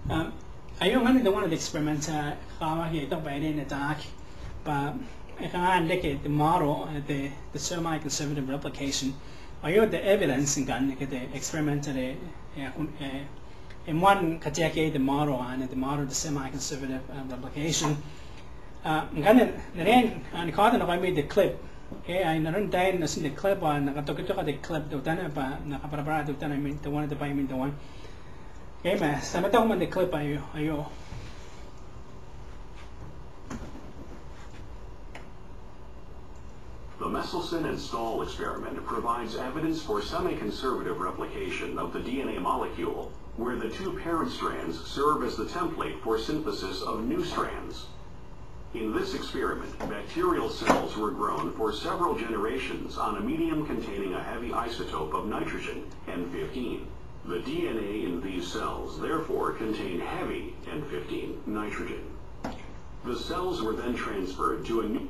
Ayun nga one of the experiments ito by in the dark, but I can indicate the model the semi-conservative replication. Ayun the evidence in the experiment in one kateake the model and the model the semi-conservative replication. Ganun na rin nakita na kami the clip. Okay, I naroon dahil na the clip nakatokito ka the clip do tana pa nakaparabara do tana the one the by the one. Okay, mas sama tayo man the clip ayo. The Messelson and Stahl experiment provides evidence for semi-conservative replication of the DNA molecule, where the two parent strands serve as the template for synthesis of new strands. In this experiment, bacterial cells were grown for several generations on a medium containing a heavy isotope of nitrogen, N15. The DNA in these cells therefore contain heavy N15 nitrogen. The cells were then transferred to a new...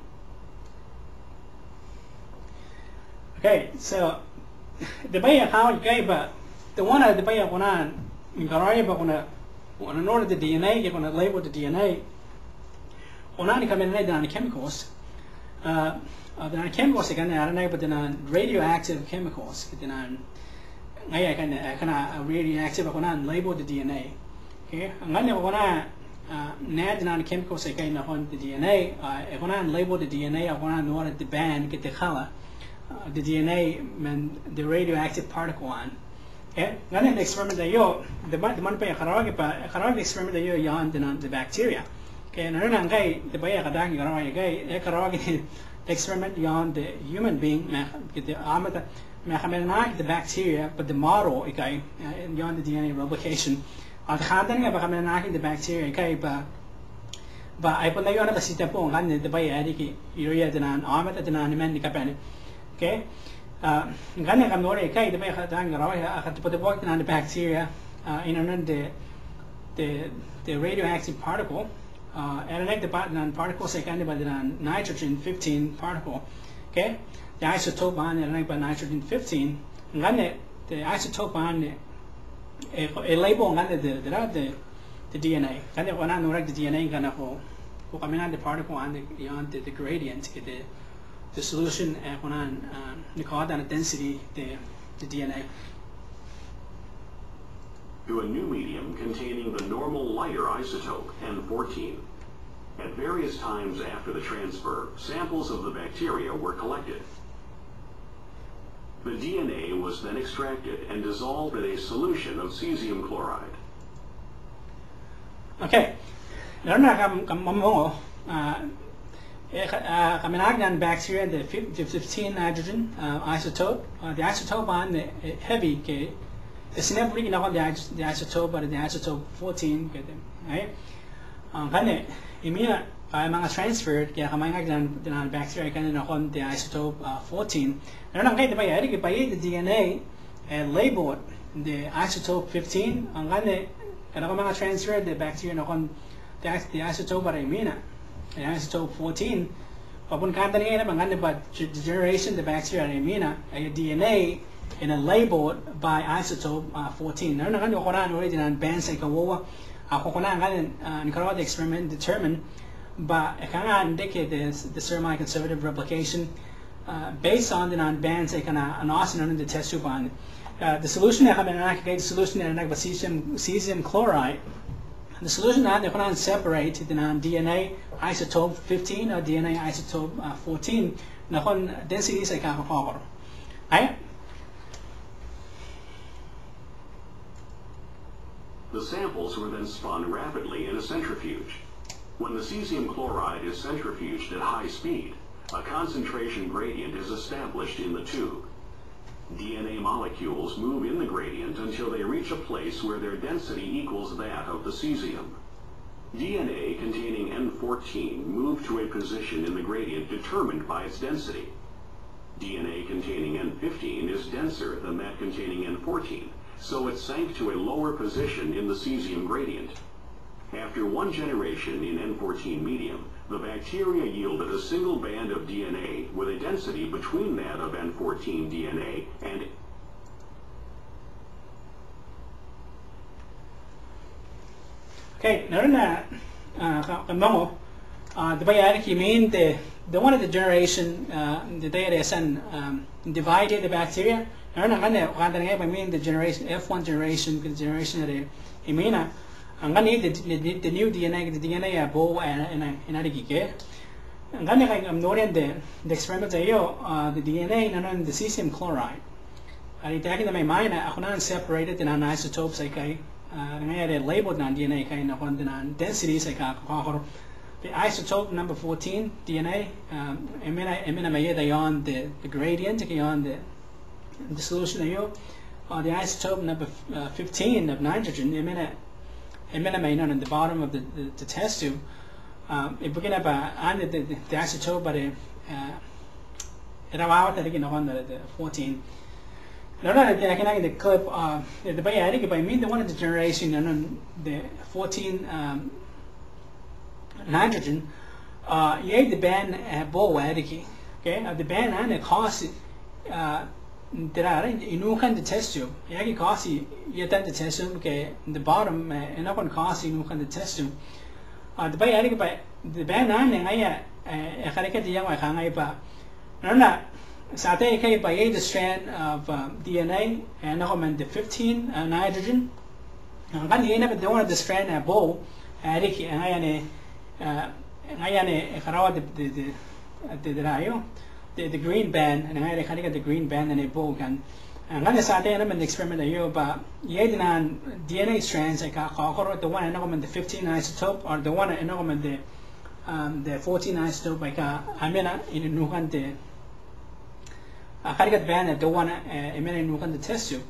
Okay, so the way how it gave the one the way when in in order the DNA you're going to label the DNA on the chemicals the chemicals again but the radioactive chemicals I can radioactive label the DNA. Okay, I'm going to chemicals again on the DNA. I want to label the DNA. I want to know the band get the color. The DNA and the radioactive particle on. Okay, then the experiment that you the man pay a experiment that you yarn the bacteria. Okay, and then the way I the experiment yarn the human being the bacteria, but the model okay yarn the DNA replication. The the bacteria okay, but I put the other sitapong and the way I urea the armor at the man okay, gana kam nore kai the may hatang rawa I to put the work on the bacteria in the radioactive particle and like the particles like by the nitrogen 15 particle. Okay, the isotope on and like by nitrogen 15 gana the isotope on a label on the DNA gana wana no the DNA gana ho the particle on the gradient the solution when the carbon density the DNA to a new medium containing the normal lighter isotope N14. At various times after the transfer, samples of the bacteria were collected. The DNA was then extracted and dissolved in a solution of cesium chloride. Okay, bacteria the 15 nitrogen isotope. The isotope on the heavy it's never really on the isotope, but the isotope 14 right. I'm transferred the bacteria on the isotope 14. Then I'm going to buy the DNA and label the isotope 15. I'm going to transfer the bacteria on the isotope, but the isotope 14. Upon but generation the bacteria DNA and then labeled by isotope 14. Now I'm going to bands like the experiment determined, but I cannot indicate the semi-conservative replication based on the bands like an arsenal in the test tube on the solution. The solution cesium chloride. The solution that they separate the DNA isotope 15 or DNA isotope 14. Now density is like right. The samples were then spun rapidly in a centrifuge. When the cesium chloride is centrifuged at high speed, a concentration gradient is established in the tube. DNA molecules move in the gradient until they reach a place where their density equals that of the cesium. DNA containing N14 moved to a position in the gradient determined by its density. DNA containing N15 is denser than that containing N14, so it sank to a lower position in the cesium gradient. After one generation in N14 medium, the bacteria yielded a single band of DNA with a density between that of N14 DNA and Okay, now kamo the bay mean the one of the generation the data is divided the bacteria. Now I mean the generation F1 generation of the imina. I'm gonna need the new DNA bow and other gig. I'm gonna noting the experiment the DNA and the cesium chloride. I taking in my mind I separated in an isotopes like I had labeled on DNA kind of on the densities like the isotope number 14 DNA I on the gradient on the solution the isotope number 15 of nitrogen on the bottom of the test tube. If we get on the isotope but it out on the 14. No, I can the clip the bay I think I mean the one of the generation and the 14 nitrogen the band bow okay the band and the cost there are in the test tube cost you done the test tube okay the bottom and up on cost the test tube the bay I think by the band and I get the young I no Sate by the strand of DNA and now the 15 nitrogen. I'm going to end up the strand bow. I the green band and I get the green band and a bow can. I'm going to start an experiment about DNA strands like the one and the 15 isotope or the one and the 14 isotope like I'm in a new one. I got banned the one a minute in the test tube.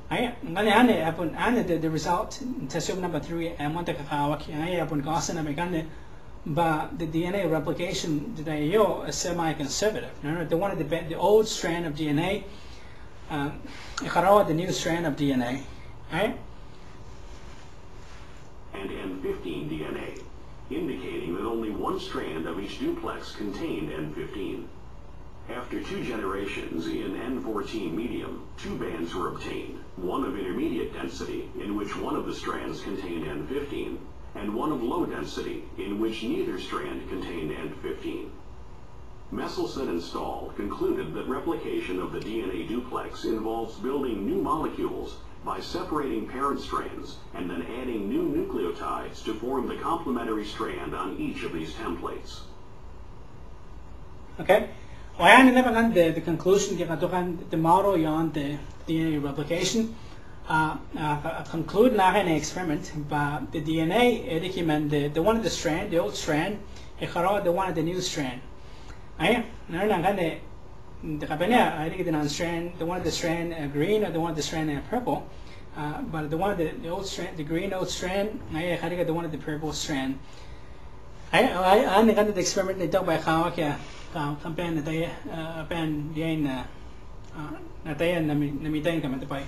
I upon the result test tube number 3 and want to upon Gaussian and but the DNA replication today is semi-conservative. The one of the old strand of DNA, the new strand of DNA, right? And N15 DNA, indicating that only one strand of each duplex contained N15. After 2 generations in N14 medium, 2 bands were obtained, one of intermediate density, in which one of the strands contained N15, and one of low density, in which neither strand contained N15. Messelson and Stahl concluded that replication of the DNA duplex involves building new molecules by separating parent strands and then adding new nucleotides to form the complementary strand on each of these templates. Okay. Well, I never got the conclusion the model on the DNA replication. Conclude now an experiment, but the DNA the one of the strand, the old strand, the one of the new strand. I think the non-strand, the one of the strand green or the one of the strand purple, but the one of the old strand, the green old strand, I think the one of the purple strand. I got the experiment they done by how campaign that they band gain that they and the meeting come into play.